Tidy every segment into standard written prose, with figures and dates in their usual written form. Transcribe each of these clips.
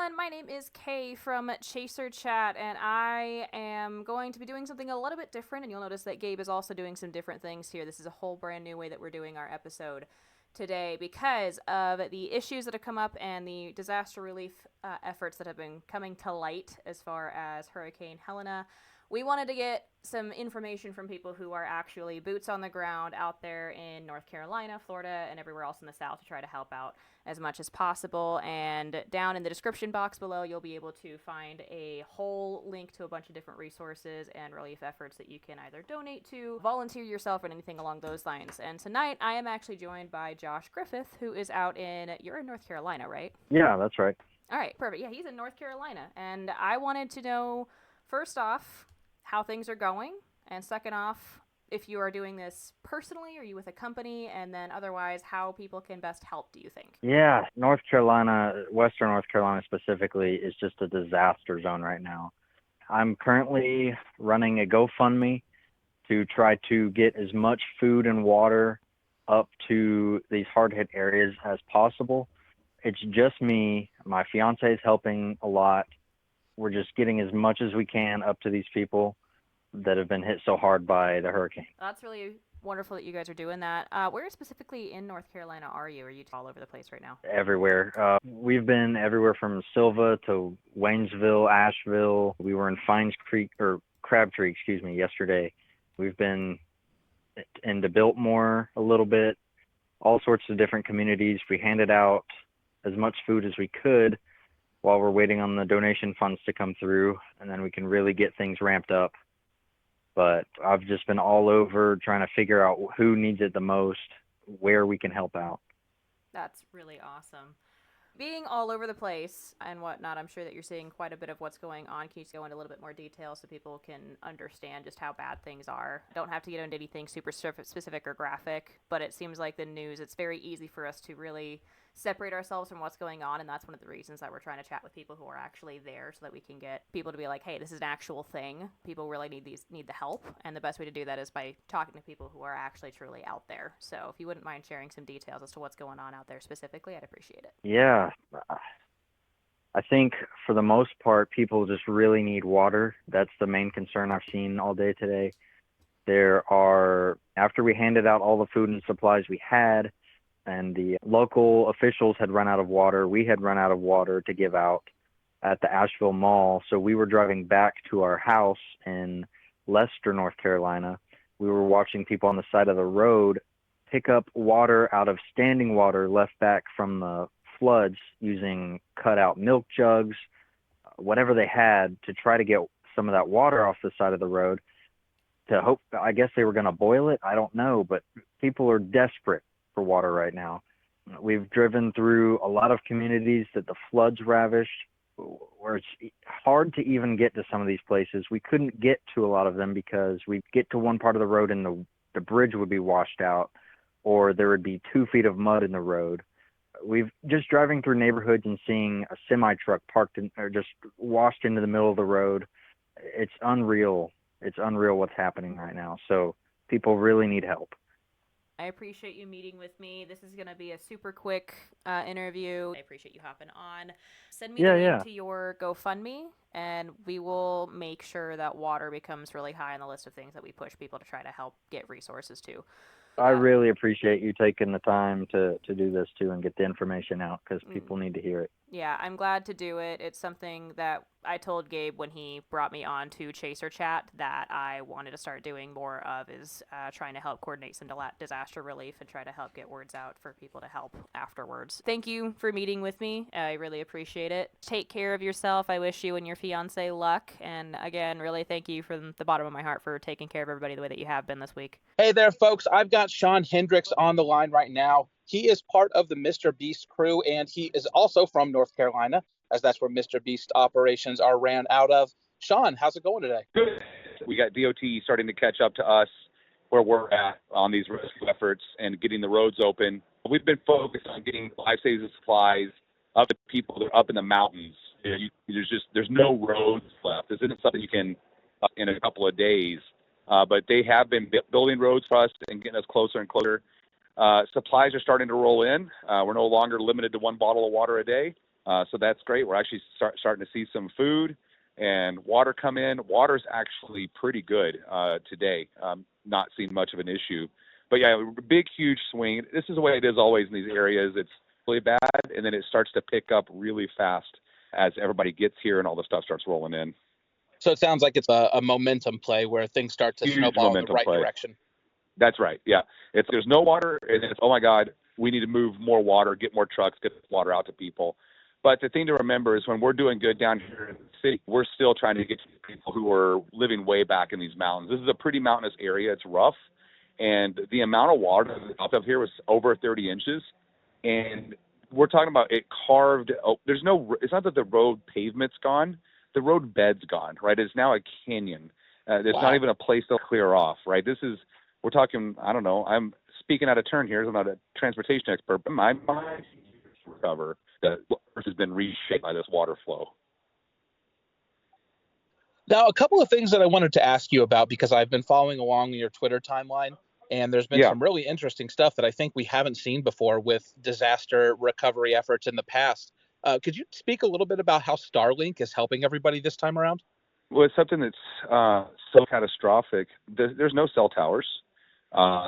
everyone, my name is Kay from Chaser Chat, and I am going to be doing something a little bit different, and you'll notice that Gabe is also doing some different things here. This is a whole brand new way that we're doing our episode today because of the issues that have come up and the disaster relief efforts that have been coming to light as far as Hurricane Helene. We wanted to get some information from people who are actually boots on the ground out there in North Carolina, Florida, and everywhere else in the South to try to help out as much as possible. And down in the description box below, you'll be able to find a whole link to a bunch of different resources and relief efforts that you can either donate to, volunteer yourself, or anything along those lines. And tonight, I am actually joined by Josh Griffith, who is out you're in North Carolina, right? Yeah, that's right. All right, perfect. Yeah, he's in North Carolina. And I wanted to know, first off, how things are going, and second off, if you are doing this personally, are you with a company, and then otherwise, how people can best help, do you think? Yeah, North Carolina, Western North Carolina specifically, is just a disaster zone right now. I'm currently running a GoFundMe to try to get as much food and water up to these hard-hit areas as possible. It's just me. My fiance is helping a lot. We're just getting as much as we can up to these people that have been hit so hard by the hurricane. That's really wonderful that you guys are doing that. Where specifically in North Carolina are you? Are you all over the place right now? Everywhere. We've been everywhere from Silva to Waynesville, Asheville. We were in Crabtree, yesterday. We've been into Biltmore a little bit, all sorts of different communities. We handed out as much food as we could while we're waiting on the donation funds to come through, and then we can really get things ramped up. But I've just been all over trying to figure out who needs it the most, where we can help out. That's really awesome. Being all over the place and whatnot, I'm sure that you're seeing quite a bit of what's going on. Can you go into a little bit more detail so people can understand just how bad things are? Don't have to get into anything super specific or graphic, but it seems like the news, it's very easy for us to really separate ourselves from what's going on, and that's one of the reasons that we're trying to chat with people who are actually there so that we can get people to be like, hey, this is an actual thing. People really need the help, and the best way to do that is by talking to people who are actually truly out there. So if you wouldn't mind sharing some details as to what's going on out there specifically, I'd appreciate it. Yeah. I think for the most part, people just really need water. That's the main concern I've seen all day today. After we handed out all the food and supplies we had, and the local officials had run out of water, we had run out of water to give out at the Asheville Mall. So we were driving back to our house in Leicester, North Carolina. We were watching people on the side of the road pick up water out of standing water left back from the floods using cut-out milk jugs, whatever they had, to try to get some of that water off the side of the road. I guess they were going to boil it. I don't know, but people are desperate for water right now. We've driven through a lot of communities that the floods ravished, where it's hard to even get to some of these places. We couldn't get to a lot of them because we'd get to one part of the road and the bridge would be washed out, or there would be 2 feet of mud in the road. We've just driving through neighborhoods and seeing a semi-truck parked or just washed into the middle of the road. It's unreal. It's unreal what's happening right now. So people really need help. I appreciate you meeting with me. This is going to be a super quick interview. I appreciate you hopping on. Send me the link to your GoFundMe, and we will make sure that water becomes really high on the list of things that we push people to try to help get resources to. I really appreciate you taking the time to do this too and get the information out, because people need to hear it. Yeah, I'm glad to do it. It's something that I told Gabe when he brought me on to Chaser Chat that I wanted to start doing more of, is trying to help coordinate some disaster relief and try to help get words out for people to help afterwards. Thank you for meeting with me. I really appreciate it. Take care of yourself. I wish you and your fiance luck. And again, really thank you from the bottom of my heart for taking care of everybody the way that you have been this week. Hey there, folks. I've got Shawn Hendrix on the line right now. He is part of the Mr. Beast crew, and he is also from North Carolina, as that's where Mr. Beast operations are ran out of. Shawn, how's it going today? Good. We got DOT starting to catch up to us where we're at on these rescue efforts and getting the roads open. We've been focused on getting life-saving supplies up to people that are up in the mountains. There's no roads left. This isn't something you can in a couple of days. But they have been building roads for us and getting us closer and closer. Supplies are starting to roll in. We're no longer limited to 1 bottle of water a day. So that's great. We're actually starting to see some food and water come in. Water's actually pretty good today. Not seeing much of an issue. But yeah, big, huge swing. This is the way it is always in these areas. It's really bad, and then it starts to pick up really fast as everybody gets here and all the stuff starts rolling in. So it sounds like it's a momentum play where things start to Huge snowball in the right play. direction. That's right. Yeah. There's no water, and it's, oh my God, we need to move more water, get more trucks, get water out to people. But the thing to remember is when we're doing good down here in the city, we're still trying to get to people who are living way back in these mountains. This is a pretty mountainous area. It's rough. And the amount of water up here was over 30 inches. And we're talking about it carved. It's not that the road pavement's gone. The road bed's gone, right? It's now a canyon. There's not even a place to clear off, right? We're talking, I don't know, I'm speaking out of turn here. I'm not a transportation expert, but my mind to recover that Earth has been reshaped by this water flow. Now, a couple of things that I wanted to ask you about, because I've been following along your Twitter timeline, and there's been some really interesting stuff that I think we haven't seen before with disaster recovery efforts in the past. Could you speak a little bit about how Starlink is helping everybody this time around? Well, it's something that's so catastrophic. There's no cell towers.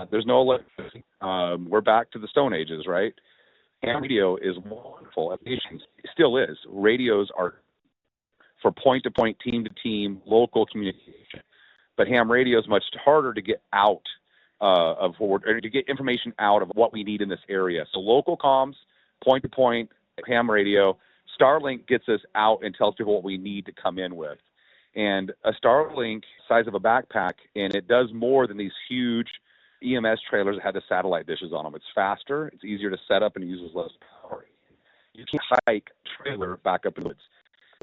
There's no electricity. We're back to the Stone Ages, right? Ham radio is wonderful. It still is. Radios are for point-to-point, team-to-team, local communication. But ham radio is much harder to get out to get information out of what we need in this area. So local comms, point-to-point, ham radio. Starlink gets us out and tells people what we need to come in with. And a Starlink size of a backpack, and it does more than these huge EMS trailers that have the satellite dishes on them. It's faster, it's easier to set up, and it uses less power. You can't hike a trailer back up in the woods.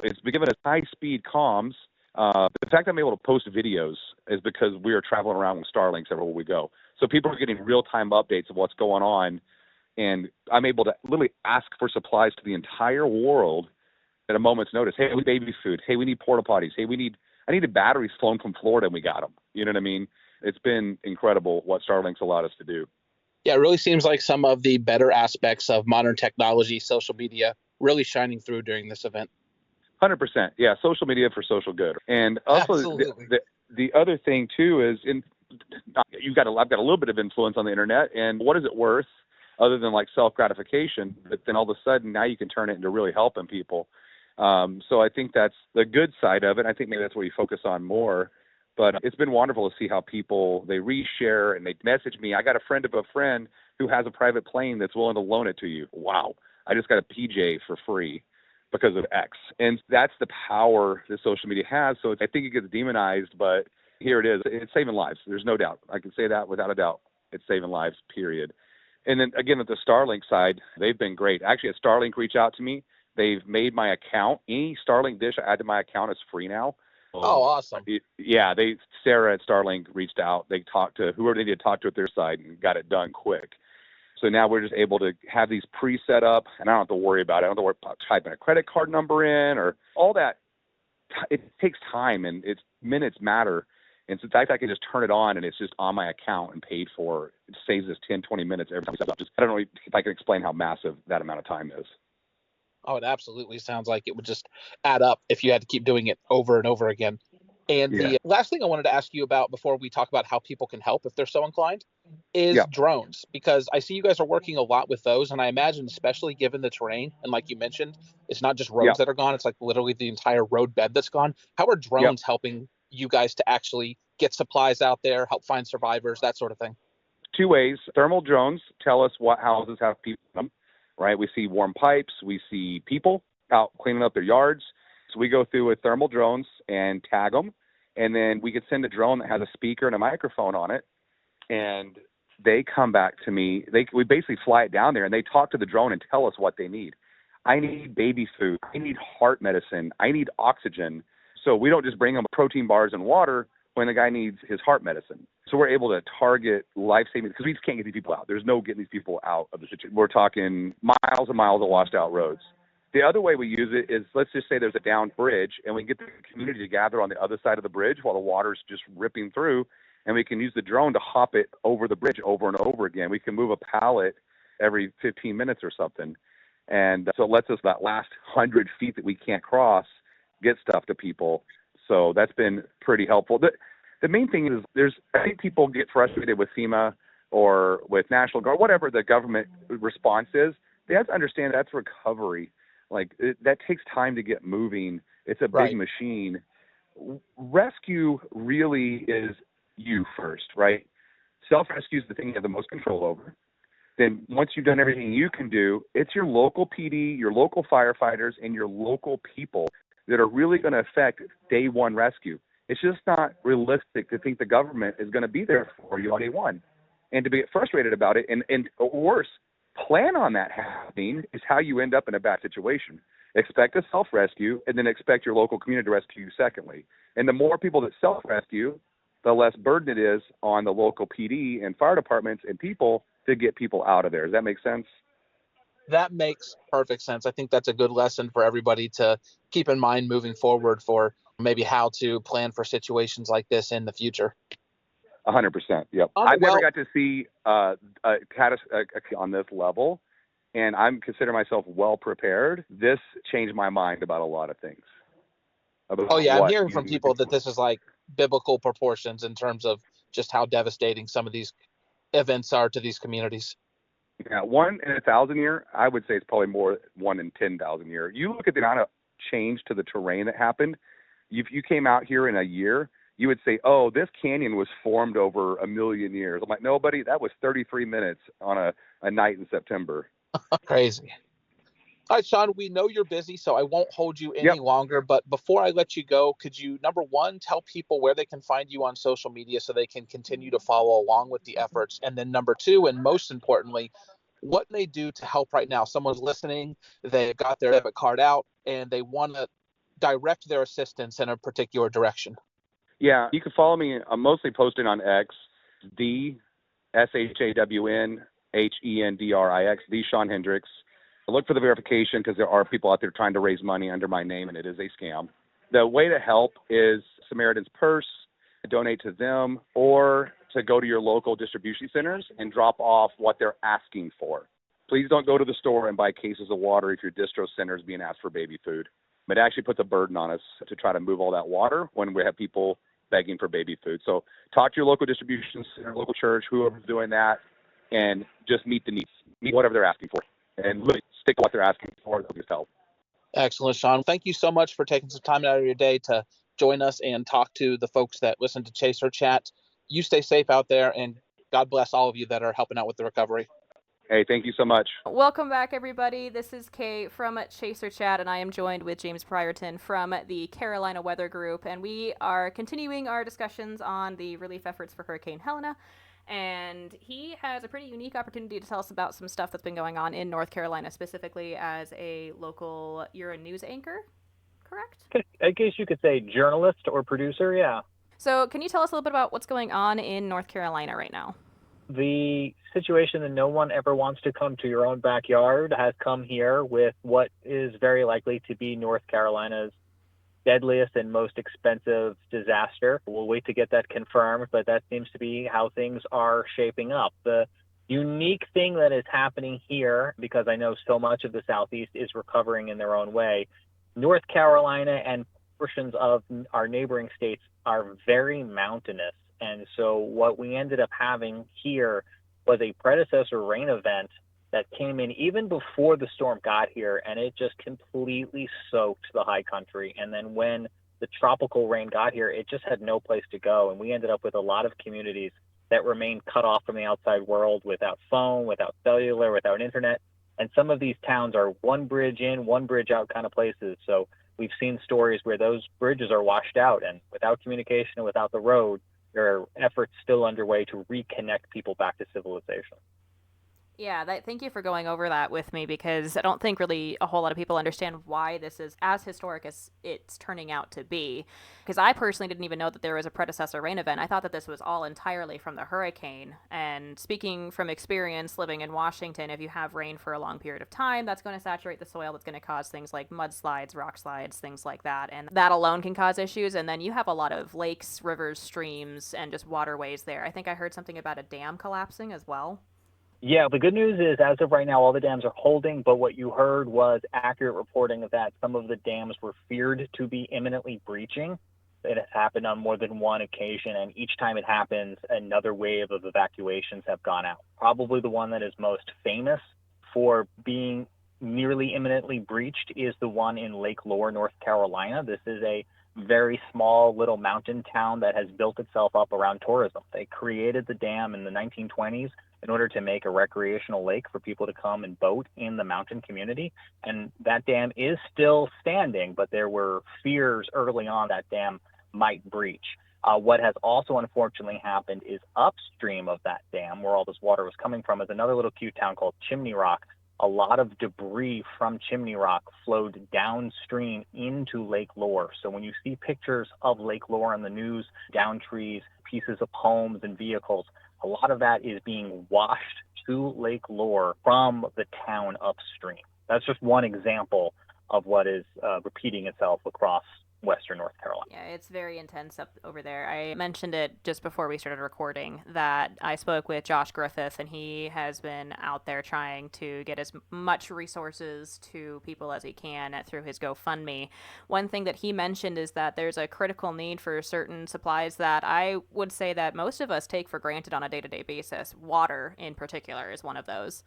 It's given us high-speed comms. The fact that I'm able to post videos is because we are traveling around with Starlinks everywhere we go. So people are getting real-time updates of what's going on, and I'm able to literally ask for supplies to the entire world at a moment's notice. Hey, we need baby food. Hey, we need porta potties. Hey, I needed batteries flown from Florida, and we got them. You know what I mean? It's been incredible what Starlink's allowed us to do. Yeah, it really seems like some of the better aspects of modern technology, social media, really shining through during this event. 100%. Yeah, social media for social good. And also the other thing too is I've got a little bit of influence on the internet, and what is it worth other than like self-gratification? But then all of a sudden now you can turn it into really helping people. So I think that's the good side of it. I think maybe that's what we focus on more. But it's been wonderful to see how people, they reshare and they message me. I got a friend of a friend who has a private plane that's willing to loan it to you. Wow. I just got a PJ for free because of X. And that's the power that social media has. So I think it gets demonized, but here it is. It's saving lives. There's no doubt. I can say that without a doubt. It's saving lives, period. And then again, at the Starlink side, they've been great. Actually, at Starlink reached out to me. They've made my account. Any Starlink dish I add to my account is free now. Oh, awesome. Yeah, Sarah at Starlink reached out. They talked to whoever they needed to talk to at their side and got it done quick. So now we're just able to have these pre-set up, and I don't have to worry about it. I don't have to worry about typing a credit card number in or all that. It takes time, and minutes matter. And so in fact, I can just turn it on, and it's just on my account and paid for. It saves us 10, 20 minutes every time. I don't know if I can explain how massive that amount of time is. Oh, it absolutely sounds like it would just add up if you had to keep doing it over and over again. And the last thing I wanted to ask you about before we talk about how people can help if they're so inclined is drones, because I see you guys are working a lot with those. And I imagine, especially given the terrain, and like you mentioned, it's not just roads that are gone. It's like literally the entire road bed that's gone. How are drones helping you guys to actually get supplies out there, help find survivors, that sort of thing? Two ways. Thermal drones tell us what houses have people in them, right? We see warm pipes. We see people out cleaning up their yards. So we go through with thermal drones and tag them. And then we could send a drone that has a speaker and a microphone on it. And they come back to me. We basically fly it down there, and they talk to the drone and tell us what they need. I need baby food. I need heart medicine. I need oxygen. So we don't just bring them protein bars and water when the guy needs his heart medicine. So we're able to target life-saving, because we just can't get these people out. There's no getting these people out of the situation. We're talking miles and miles of washed-out roads. The other way we use it is, let's just say there's a downed bridge, and we can get the community to gather on the other side of the bridge while the water's just ripping through, and we can use the drone to hop it over the bridge over and over again. We can move a pallet every 15 minutes or something. And so it lets us, that last 100 feet that we can't cross, get stuff to people. So that's been pretty helpful. The main thing is I think people get frustrated with FEMA or with National Guard, whatever the government response is. They have to understand that's recovery. Like that takes time to get moving. It's a big machine. Rescue really is you first, right? Self-rescue is the thing you have the most control over. Then once you've done everything you can do, it's your local PD, your local firefighters, and your local people that are really going to affect day one rescue. It's just not realistic to think the government is going to be there for you on day one. And to be frustrated about it, and worse, plan on that happening is how you end up in a bad situation. Expect a self-rescue, and then expect your local community to rescue you secondly. And the more people that self-rescue, the less burden it is on the local PD and fire departments and people to get people out of there. Does that make sense? That makes perfect sense. I think that's a good lesson for everybody to keep in mind moving forward for maybe how to plan for situations like this in the future. 100%. Yep. I've never got to see a catastrophe on this level, and I'm considering myself well prepared. This changed my mind about a lot of things. I'm hearing from people that this is like biblical proportions in terms of just how devastating some of these events are to these communities. Yeah, 1 in 1,000 year. I would say it's probably more 1 in 10,000 year. You look at the amount of change to the terrain that happened. If you came out here in a year, you would say, "Oh, this canyon was formed over 1,000,000 years." I'm like, "No, buddy, that was 33 minutes on a night in September." Crazy. All right, Shawn, we know you're busy, so I won't hold you any longer. But before I let you go, could you, number one, tell people where they can find you on social media so they can continue to follow along with the efforts? And then number two, and most importantly, what they do to help right now? Someone's listening, they've got their debit card out, and they want to direct their assistance in a particular direction. Yeah, you can follow me. I'm mostly posting on X, ShawnHendrix, the Shawn Hendrix. Look for the verification because there are people out there trying to raise money under my name, and it is a scam. The way to help is Samaritan's Purse, donate to them, or to go to your local distribution centers and drop off what they're asking for. Please don't go to the store and buy cases of water if your distro center is being asked for baby food. It actually puts a burden on us to try to move all that water when we have people begging for baby food. So talk to your local distribution center, local church, whoever's doing that, and just meet the needs, meet whatever they're asking for, and really stick to what they're asking for. That'll just help. Excellent, Shawn. Thank you so much for taking some time out of your day to join us and talk to the folks that listen to Chaser Chat. You stay safe out there, and God bless all of you that are helping out with the recovery. Hey, thank you so much. Welcome back, everybody. This is Kay from Chaser Chat, and I am joined with James Brierton from the Carolina Weather Group, and we are continuing our discussions on the relief efforts for Hurricane Helene. And he has a pretty unique opportunity to tell us about some stuff that's been going on in North Carolina, specifically as a local, you're a news anchor, correct? I guess you could say journalist or producer, yeah. So can you tell us a little bit about what's going on in North Carolina right now? The situation that no one ever wants to come to your own backyard has come here with what is very likely to be North Carolina's deadliest and most expensive disaster. We'll wait to get that confirmed, but that seems to be how things are shaping up. The unique thing that is happening here, because I know so much of the Southeast is recovering in their own way, North Carolina and portions of our neighboring states are very mountainous. And so what we ended up having here was a predecessor rain event that came in even before the storm got here, and it just completely soaked the high country. And then when the tropical rain got here, it just had no place to go. And we ended up with a lot of communities that remained cut off from the outside world, without phone, without cellular, without internet. And some of these towns are one bridge in, one bridge out kind of places. So we've seen stories where those bridges are washed out, and without communication and without the road, there are efforts still underway to reconnect people back to civilization. Yeah, thank you for going over that with me, because I don't think really a whole lot of people understand why this is as historic as it's turning out to be. Because I personally didn't even know that there was a predecessor rain event. I thought that this was all entirely from the hurricane. And speaking from experience living in Washington, if you have rain for a long period of time, that's going to saturate the soil. That's going to cause things like mudslides, rock slides, things like that. And that alone can cause issues. And then you have a lot of lakes, rivers, streams, and just waterways there. I think I heard something about a dam collapsing as well. Yeah, the good news is as of right now, all the dams are holding, but what you heard was accurate reporting that some of the dams were feared to be imminently breaching. It has happened on more than one occasion, and each time it happens, another wave of evacuations have gone out. Probably the one that is most famous for being nearly imminently breached is the one in Lake Lure, North Carolina. This is a very small little mountain town that has built itself up around tourism. They created the dam in the 1920s in order to make a recreational lake for people to come and boat in the mountain community. And that dam is still standing, but there were fears early on that dam might breach. What has also unfortunately happened is upstream of that dam, where all this water was coming from, is another little cute town called Chimney Rock. A lot of debris from Chimney Rock flowed downstream into Lake Lure. So when you see pictures of Lake Lure on the news, down trees, pieces of homes and vehicles, a lot of that is being washed to Lake Lure from the town upstream. That's just one example of what is repeating itself across Western North Carolina. Yeah, it's very intense up over there. I mentioned it just before we started recording that I spoke with Josh Griffith, and he has been out there trying to get as much resources to people as he can through his GoFundMe. One thing that he mentioned is that there's a critical need for certain supplies that I would say that most of us take for granted on a day-to-day basis. Water, in particular, is one of those.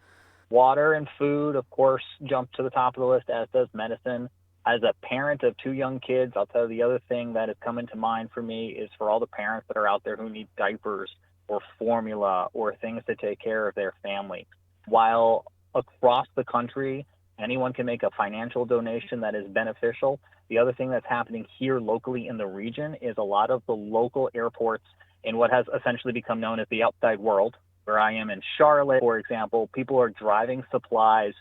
Water and food, of course, jump to the top of the list, as does medicine. As a parent of two young kids, I'll tell you the other thing that has come into mind for me is for all the parents that are out there who need diapers or formula or things to take care of their family. While across the country, anyone can make a financial donation that is beneficial, the other thing that's happening here locally in the region is a lot of the local airports in what has essentially become known as the outside world, where I am in Charlotte, for example, people are driving supplies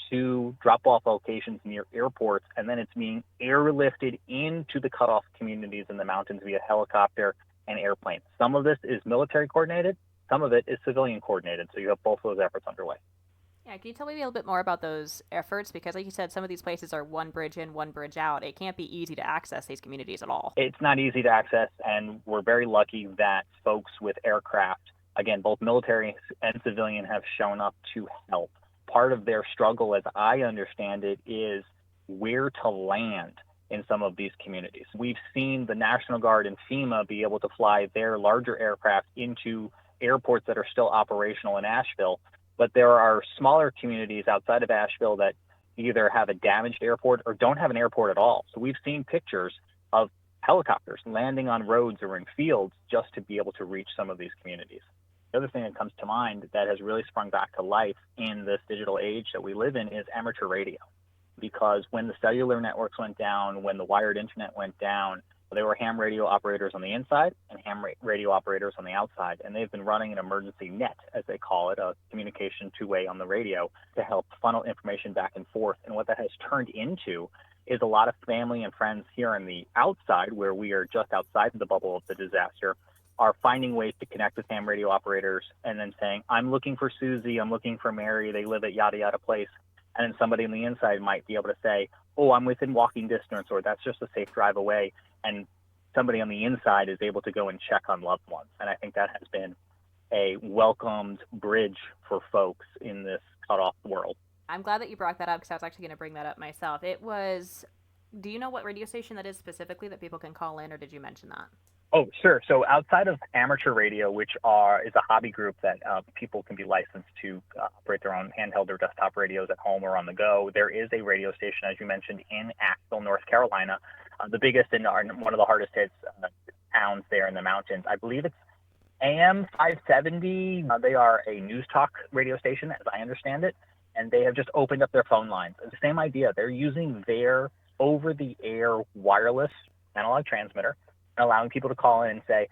to drop-off locations near airports, and then it's being airlifted into the cutoff communities in the mountains via helicopter and airplane. Some of this is military coordinated, some of it is civilian coordinated, so you have both of those efforts underway. Yeah, can you tell me a little bit more about those efforts? Because like you said, some of these places are one bridge in, one bridge out. It can't be easy to access these communities at all. It's not easy to access, and we're very lucky that folks with aircraft, again, both military and civilian, have shown up to help. Part of their struggle, as I understand it, is where to land in some of these communities. We've seen the National Guard and FEMA be able to fly their larger aircraft into airports that are still operational in Asheville, but there are smaller communities outside of Asheville that either have a damaged airport or don't have an airport at all. So we've seen pictures of helicopters landing on roads or in fields just to be able to reach some of these communities. The other thing that comes to mind that has really sprung back to life in this digital age that we live in is amateur radio. Because when the cellular networks went down, when the wired internet went down, there were ham radio operators on the inside and ham radio operators on the outside. And they've been running an emergency net, as they call it, a communication two-way on the radio to help funnel information back and forth. And what that has turned into is a lot of family and friends here on the outside, where we are just outside the bubble of the disaster, are finding ways to connect with ham radio operators and then saying, I'm looking for Susie, I'm looking for Mary, they live at yada yada place. And then somebody on the inside might be able to say, oh, I'm within walking distance, or that's just a safe drive away. And somebody on the inside is able to go and check on loved ones. And I think that has been a welcomed bridge for folks in this cutoff world. I'm glad that you brought that up, because I was actually going to bring that up myself. Do you know what radio station that is specifically that people can call in, or did you mention that? Oh, sure. So outside of amateur radio, which is a hobby group that people can be licensed to operate their own handheld or desktop radios at home or on the go, there is a radio station, as you mentioned, in Asheville, North Carolina, the biggest and one of the hardest hit towns there in the mountains. I believe it's AM 570. They are a news talk radio station, as I understand it, and they have just opened up their phone lines. The same idea. They're using their over-the-air wireless analog transmitter, allowing people to call in and say,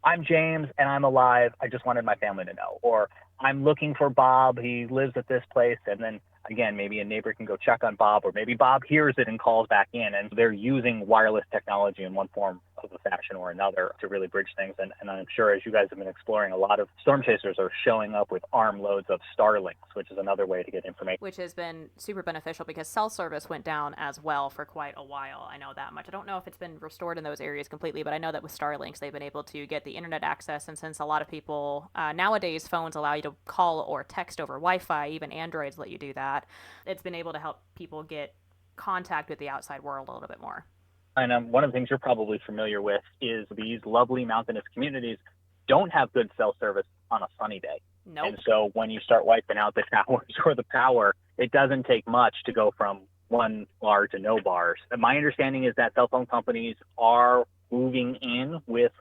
I'm James and I'm alive. I just wanted my family to know. Or I'm looking for Bob. He lives at this place. And then again, maybe a neighbor can go check on Bob, or maybe Bob hears it and calls back in, and they're using wireless technology in one form of a fashion or another to really bridge things. And I'm sure, as you guys have been exploring, a lot of storm chasers are showing up with armloads of Starlinks, which is another way to get information. Which has been super beneficial because cell service went down as well for quite a while. I know that much. I don't know if it's been restored in those areas completely, but I know that with Starlinks, they've been able to get the internet access. And since a lot of people, nowadays, phones allow you to call or text over Wi-Fi, even Androids let you do that, it's been able to help people get contact with the outside world a little bit more. And one of the things you're probably familiar with is these lovely mountainous communities don't have good cell service on a sunny day. Nope. And so when you start wiping out the towers or the power, it doesn't take much to go from one bar to no bars. And my understanding is that cell phone companies are moving in with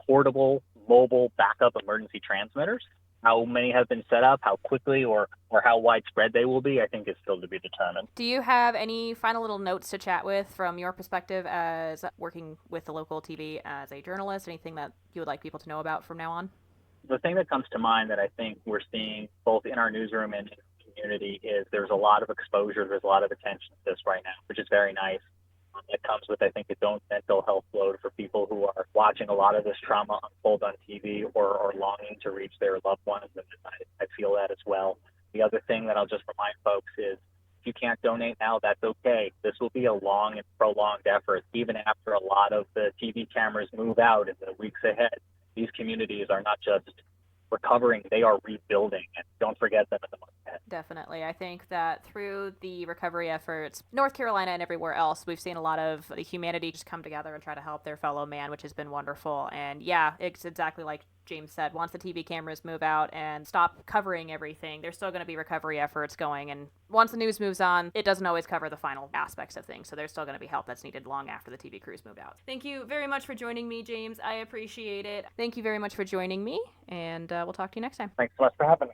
portable mobile backup emergency transmitters. How many have been set up, how quickly or how widespread they will be, I think is still to be determined. Do you have any final little notes to chat with from your perspective as working with the local TV as a journalist? Anything that you would like people to know about from now on? The thing that comes to mind that I think we're seeing both in our newsroom and in the community is there's a lot of exposure, there's a lot of attention to this right now, which is very nice. It comes with, I think, its own mental health load for people who are watching a lot of this trauma unfold on TV or longing to reach their loved ones, and I feel that as well. The other thing that I'll just remind folks is if you can't donate now, that's okay. This will be a long and prolonged effort. Even after a lot of the TV cameras move out in the weeks ahead, these communities are not just recovering, they are rebuilding, and don't forget them in the months ahead. Definitely. I think that through the recovery efforts, North Carolina and everywhere else, we've seen a lot of the humanity just come together and try to help their fellow man, which has been wonderful. And yeah, it's exactly like James said, once the TV cameras move out and stop covering everything, there's still going to be recovery efforts going. And once the news moves on, it doesn't always cover the final aspects of things. So there's still going to be help that's needed long after the TV crews move out. Thank you very much for joining me, James. I appreciate it. Thank you very much for joining me, and we'll talk to you next time. Thanks so much for having me.